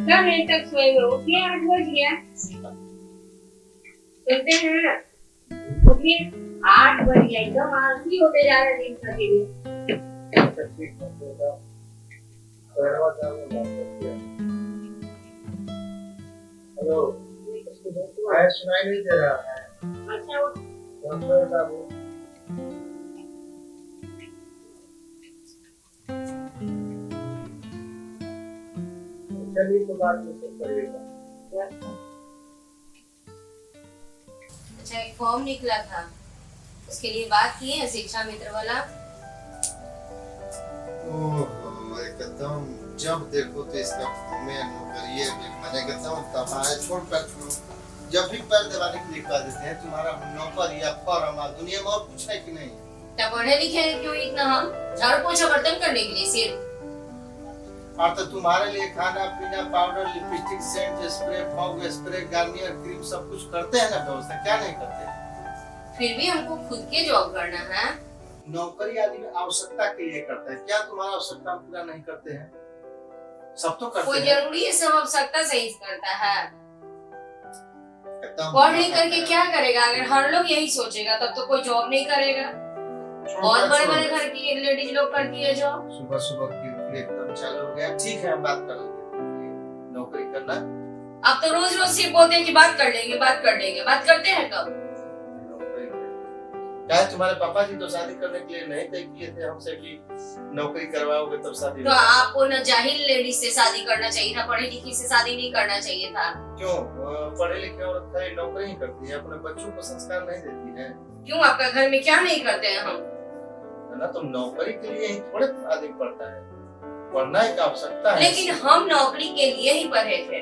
कितना देर तक सोएंगे? उठिए, 8 बज गया। सुनते हैं? उठिए, 8 बज गया। एकदम आलसी होते जा रहे दिन प्रतिदिन। हेलो, मैं सुनाई नहीं दे रहा है। अच्छा, कौन सा बाबू? चलिए तो बात में करिएगा। अच्छा, एक फॉर्म निकला था, उसके लिए बात की है शिक्षा मित्र वाला। ओह, एकदम जब देखो तो इसका फॉर्मे नौकरी मैंने एकदम तबाह छोड़ कर जब भी पैर दबाने के लिए कह देते हैं तुम्हारा नौकर या फॉर्म दुनिया में और कुछ है कि नहीं। क्या पढ़े लिखे हैं क्यों इतना? हम झाड़ू पोछा बर्तन करने के लिए सिर्फ। और तो तुम्हारे लिए खाना पीना, powder, lipstick, scent, spray, fog spray, Garnier cream सब कुछ करते हैं ना व्यवस्था, क्या नहीं करते? फिर भी हमको खुद के जॉब करना है। नौकरी आदमी आवश्यकता के लिए करता है, क्या तुम्हारा आवश्यकता पूरा नहीं करते हैं? सब तो करते कोई हैं। जरूरी है सब आवश्यकता से ही करता है। एकदम पढ़ लिख करके क्या करेगा? अगर हर लोग यही सोचेगा तब तो कोई जॉब नहीं करेगा। बहुत बड़े बड़े घर की लेडीज लोग करती है जॉब। सुबह सुबह की एकदम चालू हो गया। ठीक है, हम बात कर लेंगे। नौकरी करना अब तो रोज रोज सिर्फ बोलते हैं कि बात कर लेंगे, बात कर लेंगे। बात करते हैं कब? नौकरी क्या है, तुम्हारे पापा जी तो शादी करने के लिए नहीं तय किए थे हमसे कि नौकरी करवाओगे तब शादी तो आपको न जाहिल लेडीज से शादी करना चाहिए था, पढ़ी लिखी से शादी नहीं करना चाहिए था। क्यों? पढ़े लिखे औरत है नौकरी ही करती है, अपने बच्चों को संस्कार नहीं देती है। क्यों? आपका घर में क्या नहीं करते हैं हम? है ना, तुम नौकरी के लिए ही थोड़े आदमी पढ़ता है, पढ़ना एक आवश्यकता है। लेकिन हम नौकरी के लिए ही पढ़े थे।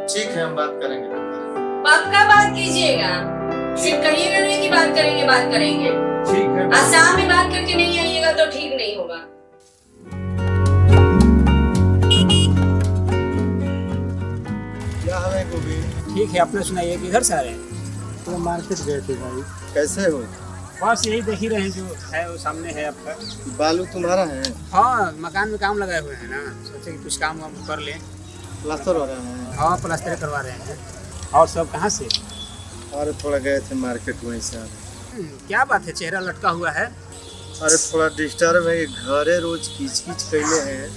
ठीक है, हम बात करेंगे। पक्का बात कीजिएगा, सिर्फ कहिएगा नहीं कि बात करेंगे बात करेंगे। ठीक है, आसाम में बात करके नहीं आइएगा तो ठीक नहीं होगा। क्या है गोविंद? ठीक है, अपना सुनाइए, किधर से आ रहे हैं? तो मार्केट गए थे भाई। कैसे हो? बस यही देख ही रहे हैं, जो है वो सामने है आपका। बालू तुम्हारा है? हाँ, मकान में काम लगाए हुए हैं ना, सोचे कि कुछ काम वाम कर लें। प्लास्टर हो रहा है? हाँ, प्लास्टर करवा रहे हैं। और सब कहाँ से? अरे थोड़ा गए थे मार्केट वहीं से। क्या बात है, चेहरा लटका हुआ है? अरे थोड़ा डिस्टर्ब है, घरे रोज कीच कीच कैले हैं।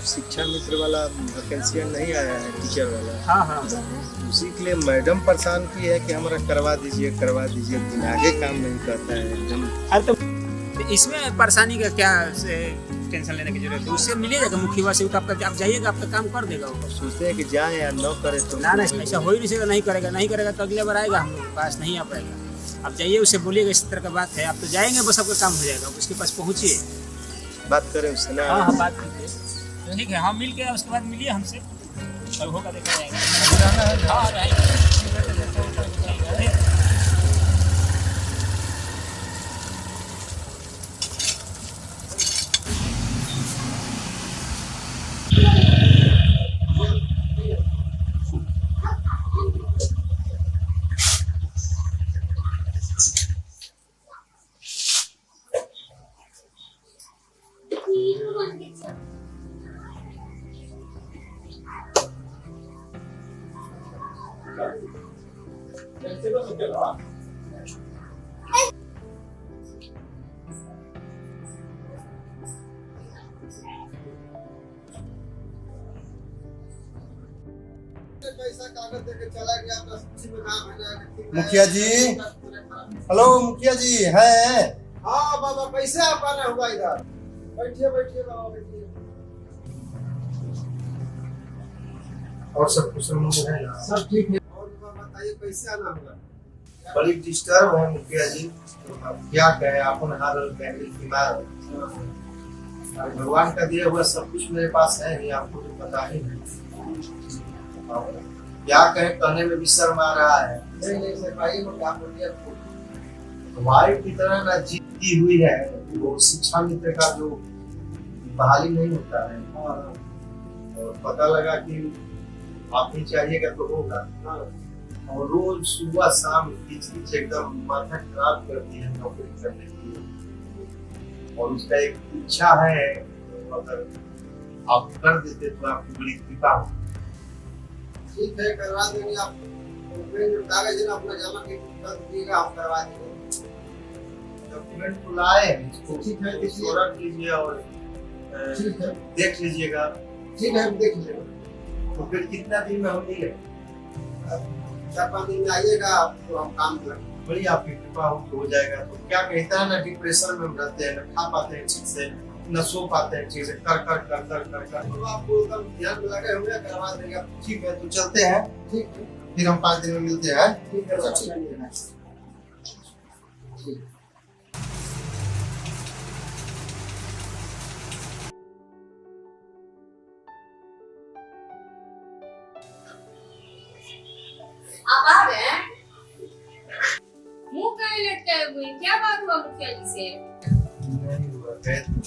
शिक्षा मित्र वाला वैकेंसी नहीं आया है, टीचर वाला। हाँ हाँ। उसी के लिए मैडम परेशान की है कि हमारा करवा दीजिए करवा दीजिए, आगे काम नहीं करता है एकदम। अरे तो इसमें परेशानी का क्या टेंशन लेने की जरूरत है? उससे मिलेगा मुखिया से, तो आपका आप जाइएगा, आपका काम कर देगा वो। सोचते हैं कि जाए या न करे तो ना ऐसा हो ही नहीं सकेगा। नहीं करेगा तो अगले बार आएगा हम लोग के पास, नहीं आ पाएगा। आप जाइए, उससे बोलिएगा इस तरह का बात है, आप तो जाएंगे, बस आपका काम हो जाएगा। उसके पास पहुँचिए, बात करें उससे ना। हाँ हाँ, बात कीजिए। ठीक है, हम मिल के उसके बाद मिलिए हमसे, और होगा देखा जाएगा। हाँ रहेंगे। मुखिया जी, हेलो मुखिया जी है? हाँ बाबा, कैसे आप आना होगा इधर? बैठिए बैठिए बाबा, बैठिए। और सब कुशल मंगल है ना? सब ठीक है। और बाबा बताइए, कैसे आना होगा? बड़ी डिस्टर्ब है मुखिया जी, अब क्या कहें, अपन हाल बीमार। भगवान का दिया हुआ सब कुछ मेरे पास है ही, आपको तो पता ही है। क्या कहें, कहने में भी शर्म आ रहा है। नहीं नहीं सर, भाई वो काम हो गया। हमारी की तरह ना जीती हुई है वो शिक्षा मित्र का जो बहाली नहीं होता है, और पता लगा कि आप ही चाहिएगा तो होगा। और रोज सुबह शाम खींच एकदम माथा खराब करती है नौकरी करने की, और उसका एक इच्छा है अगर आप कर देते तो आपकी बड़ी कृपा हो। ठीक है, करवा देंगे। आप जो कागज है ना अपना जमा कर दीजिएगा, हम करवा देंगे। डॉक्यूमेंट को लाए हैं, इसको ठीक है, देखिए। इसको रख लीजिए और ठीक है, देख लीजिएगा। ठीक है, हम देख लेंगे। तो फिर कितना दिन में हम मिले? 4-5 दिन में आइएगा तो हम काम करेंगे। बड़ी आपकी कृपा हो जाएगा। तो क्या कहता है ना, डिप्रेशन में हम रहते हैं, न खा पाते हैं ठीक से, न सो पाते हैं ठीक से, कर कर कर कर कर कर। तो आपको एकदम ध्यान में लगे होंगे, करवा देंगे। ठीक है, तो चलते हैं, ठीक है, फिर हम 5 दिन में मिलते हैं। ठीक है, अच्छा, ठीक है। ठीक। आप आ गए? मुंह कहीं लटकाए हुए, क्या बात हुआ मुखिया जी से? नहीं हुआ, गए थे,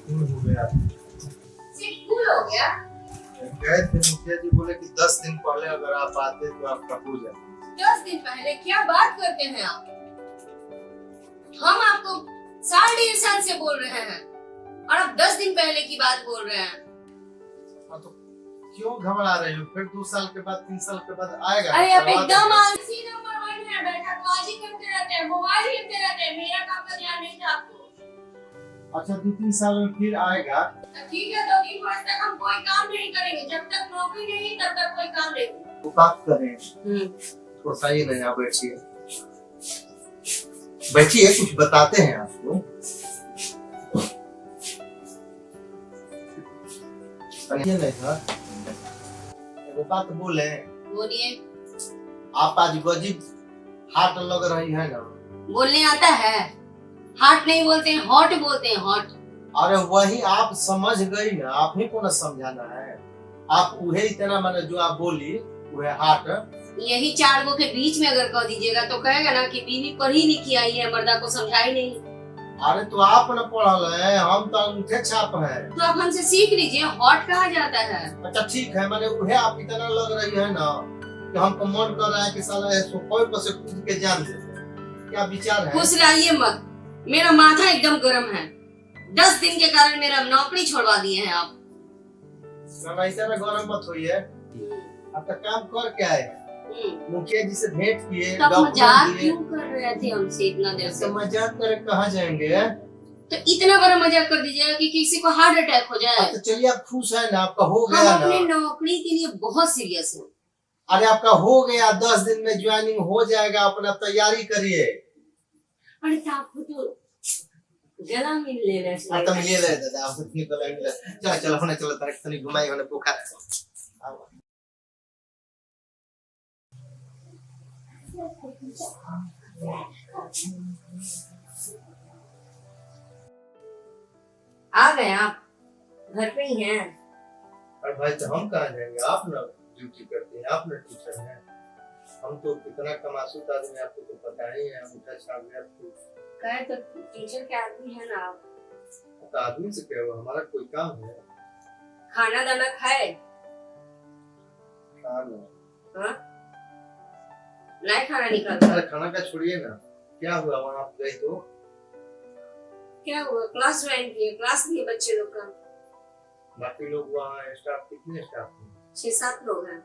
कूल हो गया। सिर्फ कूल हो गया? गए थे, मुखिया जी बोले कि 10 दिन पहले अगर आप आते तो आपका हो जाए। 10 दिन पहले? क्या बात करते हैं आप? हम आपको 3.5 साल से बोल रहे हैं और आप 10 दिन पहले की बात बोल रहे हैं। हाँ, तो क्यों घबरा रही हो? फिर 2 साल के बाद 3 साल के बाद आएगा। अरे आप करवा एकदम देंगे। आलसी नंबर 1 है, बैठकबाजी करते रहते हैं, मोबाइल लेते रहते हैं, मेरा काम का ध्यान नहीं था आपको। अच्छा, 2-3 साल में फिर आएगा। तो ठीक है, 2-3 वर्ष तक हम कोई काम नहीं करेंगे, जब तक नौकरी नहीं तब तक कोई काम नहीं। तो बात करें, थोड़ा सा ही नहीं, आप बैठिए, बैठिए, कुछ बताते हैं आपको। ये नहीं था, वो बात बोले, बोलिए। आप आज गजीब हाट लग रही है ना। बोलने आता है? हाट नहीं बोलते हैं, हॉट बोलते हैं, हॉट। अरे वही आप समझ गई ना, आप ही को ना समझाना है। आप उहे इतना माने जो आप बोली, वह हाट। यही 4 गो के बीच में अगर कह दीजिएगा तो कहेगा ना कि बीवी पढ़ी लिखी आई है, मर्दा को समझाई नहीं। अरे तो आप न पढ़ल है, हम तो अंगूठे छाप है। तो आप हमसे सीख लीजिए, हॉट कहा जाता है। अच्छा ठीक है, मैंने उहे आप इतना लग रही है ना कि हमको मन कर रहा है कि साला ऐसो कोई पर से कूद के जान दे। क्या विचार है? खुश रहिए मत, मेरा माथा एकदम गर्म है। 10 दिन के कारण मेरा नौकरी छोड़वा दिए हैं आप। ना इतना गरम मत होइए। आप तो काम कर के आए, मुखिया जी से भेंट किए, तब मजाक डॉक्यूमेंट दिए। क्यों कर रहे थे हमसे इतना देर से? तो मजाक करे कहाँ जाएंगे? तो इतना बड़ा मजाक कर दीजिएगा कि किसी को हार्ट अटैक हो जाए। तो चलिए, आप खुश है ना, आपका हो हम गया अपनी ना। नौकरी के लिए बहुत सीरियस हैं। अरे आपका हो गया, 10 दिन में ज्वाइनिंग हो जाएगा, अपना तैयारी करिए। अरे तो आपको तो गला मिल लेना हाँ तो मिलिए ले दादा, आप इतनी गला मिला। चलो चलो होने, चलो तरक तनी घुमाई होने पोखर। आओ। आ गए आप? घर पे ही हैं? और भाई तो हम कहाँ जाएंगे? आप ना ड्यूटी करते हैं, आप ना टीचर हैं। हम तो कितना कमासूत आदमी, आपको तो पता ही है। अंगूठा छाप गया आपको। कहे तो टीचर के आदमी है ना आप। तो आदमी से क्या हुआ, हमारा कोई काम है? खाना दाना खाए? खाना हाँ? नहीं खाना निकलता? अरे खाना का छोड़िए ना, क्या हुआ वहाँ आप गई तो? क्या हुआ? क्लास ज्वाइन किए, क्लास लिए बच्चे लोग का। बाकी लोग वहाँ स्टाफ, कितने स्टाफ हैं? 6-7 लोग हैं।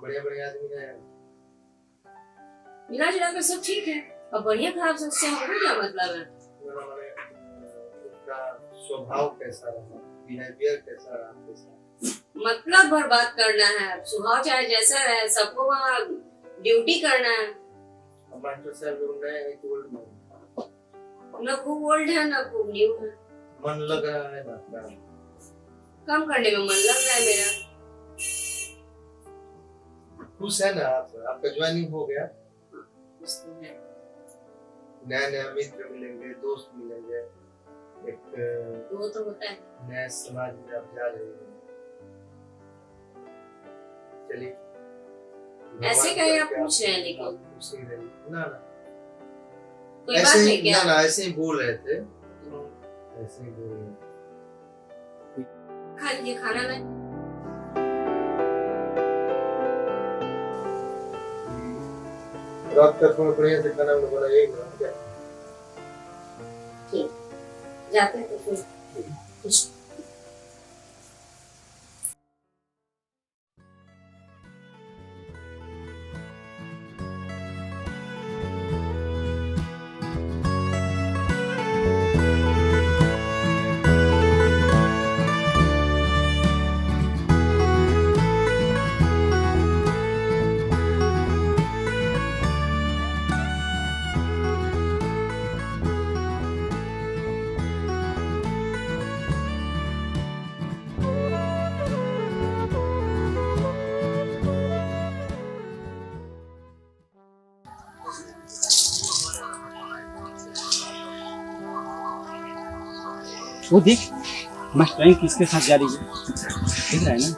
बढ़िया बढ़िया आदमी है। मिला जुला कर सब ठीक है। और बढ़िया खराब सबसे हमको क्या मतलब है? मेरा माने उनका स्वभाव कैसा रहा, बिहेवियर कैसा रहा आपके साथ? मतलब भर बात करना है, स्वभाव चाहे जैसा रहे, सबको वहाँ ड्यूटी करना है। अब मास्टर साहब लोग नए हैं कि ओल्ड में? न खूब ओल्ड है न खूब न्यू है। मन लग रहा है ना आपका? काम करने में मन लग रहा है मेरा। खुश है ना आप? आपका ज्वाइनिंग हो गया? नया नया मित्र मिलेंगे, दोस्त मिलेंगे, एक वो तो होता है। नया समाज में आप जा रहे हैं। चलिए, ऐसे कहीं आप पूछ रहे हैं, लेकिन खुश ही रहिए। ना ना कोई बात ऐसे नहीं ही, क्या? ना ना ऐसे ही बोल रहे थे, ऐसे ही बोल रहे थे। खा लीजिए खाना में। रात का थोड़ा बढ़िया से खाना बनाइएगा क्या? जाते हैं तो फिर कुछ वो देख मास्टरानी किसके साथ जा रही है, दिख रहा है ना।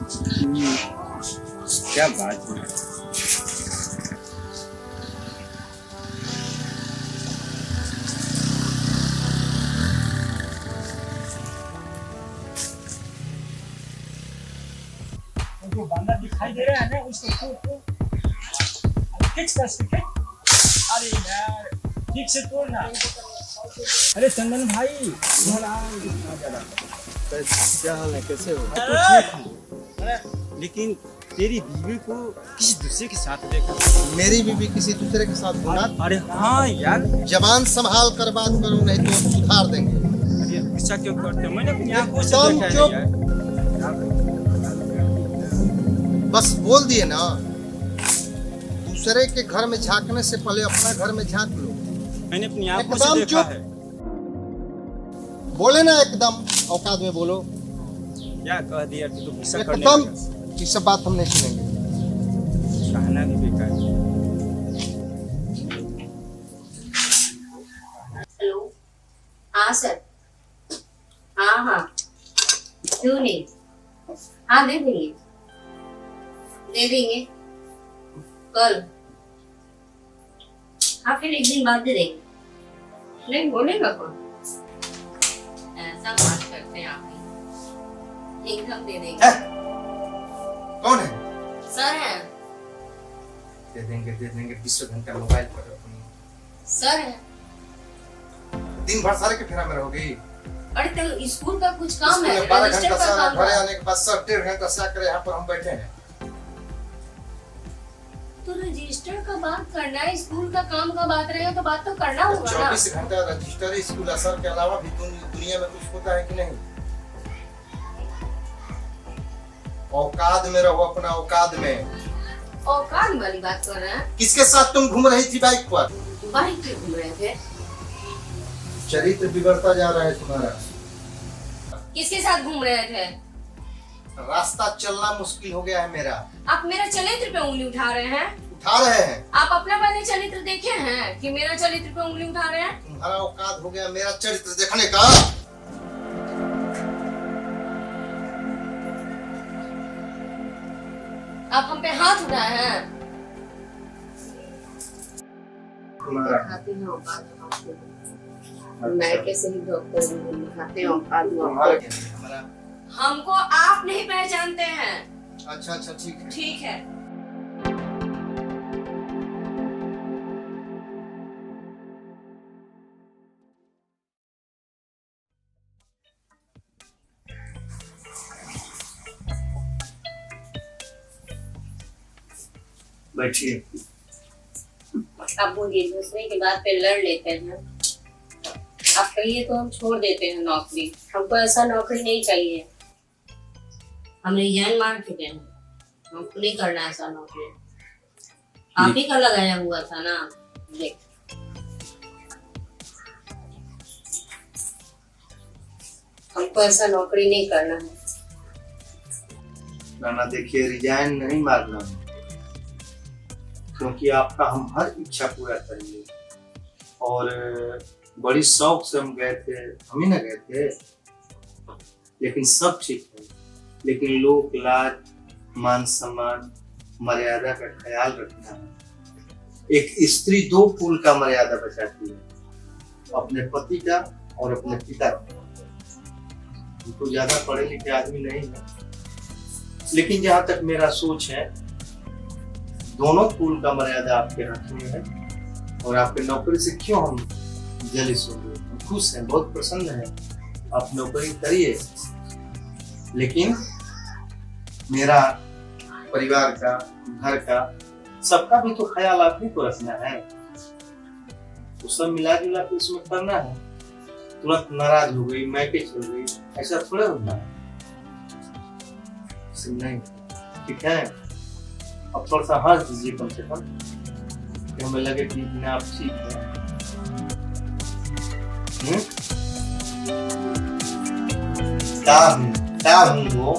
क्या बात है। जो बंदा दिखाई दे रहा है ना उसको अरे यार ठीक से तोड़ना। अरे चंदन भाई क्या हाल है, कैसे हो? लेकिन तेरी बीवी को किसी दूसरे के साथ देखा। मेरी बीवी किसी दूसरे के साथ होना? अरे हाँ यार, जबान संभाल कर बात करो, नहीं तो हम सुधार देंगे। अरे गुस्सा क्यों करते हो? मैंने अपनी आंखों से एकदम देखा है चुप। यार। बस बोल दिए ना, दूसरे के घर में झांकने से पहले अपना घर में झांक लो। मैंने अपनी आंखों से एकदम देखा चुप। है। बोले ना एकदम औकात में बोलो। क्या कह दिया कि तू गुस्सा करने एकदम लगा? ये सब बात हम नहीं सुनेंगे। कहना भी बेकार है। हेलो, हाँ सर, हाँ हाँ, क्यों नहीं, हाँ दे देंगे, दे देंगे कल, हाँ फिर एक दिन बाद दे देंगे। नहीं बोलेगा कौन, ऐसा बात करते हैं आप ही, एकदम दे देंगे। कौन है? सर है, दे देंगे 20 घंटा मोबाइल पर अपनी। सर है। दिन भर सारे के फेरा में रहोगी। अरे तो स्कूल का कुछ काम है, 12 रजिस्टर घंटा का से काम घरे है। आने के बाद सब 1.5 घंटा से आकर यहाँ पर हम बैठे हैं। तो रजिस्टर का बात करना है, स्कूल का काम का बात रहेगा तो बात तो करना होगा ना। 24 घंटा रजिस्टर स्कूल असर के अलावा भी दुनिया में कुछ होता है कि नहीं? औकात में रहो, अपना औकात में। औकात वाली बात कर रहे हैं? किसके साथ तुम घूम रही थी बाइक पर? बाइक पे घूम रहे थे। चरित्र बिगड़ता जा रहा है तुम्हारा। किसके साथ घूम रहे थे? रास्ता चलना मुश्किल हो गया है मेरा। आप मेरा चरित्र पे उंगली उठा रहे हैं? उठा रहे हैं? आप अपना पहले चरित्र देखे हैं कि मेरा चरित्र पे उंगली उठा रहे हैं? तुम्हारा औकात हो गया मेरा चरित्र देखने का। आप हम पे हाथ उठाए हैं? तुम्हारा दिखाते हैं औकात आपको। मैं कैसे ही डॉक्टर दिखाते हैं औकात तुम्हारा आपको। क्या है? हमारा हमको आप नहीं पहचानते हैं। अच्छा ठीक है। ठीक है। बैठिए। आप बोलिए, दूसरे की बात पे लड़ लेते हैं। आप कहिए तो हम छोड़ देते हैं नौकरी। हमको ऐसा नौकरी नहीं चाहिए। हम रिजाइन मार चुके हैं, हमको नहीं करना ऐसा नौकरी। आप ही का लगाया हुआ था ना। देख, हमको ऐसा नौकरी नहीं करना है। नाना देखिए, रिजाइन नहीं मारना, क्योंकि आपका हम हर इच्छा पूरा करेंगे। और बड़ी शौक से हम गए थे, हम ही ना गए थे, लेकिन सब ठीक है। लेकिन लोक लाज, मान सम्मान, मर्यादा का ख्याल रखना है। एक स्त्री 2 फूल का मर्यादा बचाती है, अपने पति का और अपने पिता का। उनको ज्यादा पढ़े लिखे आदमी नहीं है, लेकिन जहां तक मेरा सोच है, दोनों फूल का मर्यादा आपके हाथ में है। और आपके नौकरी से क्यों हम जलिस हो गए? हम खुश हैं, बहुत प्रसन्न हैं। आप नौकरी करिए, लेकिन मेरा, परिवार का, घर का, सबका भी तो ख्याल आप ही को रखना है। तो सब मिला जुला के उसमें करना है। तुरंत नाराज हो गई, मैके चल गई, ऐसा थोड़ा होता है। नहीं, ठीक है, अब थोड़ा सा हंस दीजिए कम से कम, कि हमें लगे कि इतना आप ठीक है। क्या हूँ वो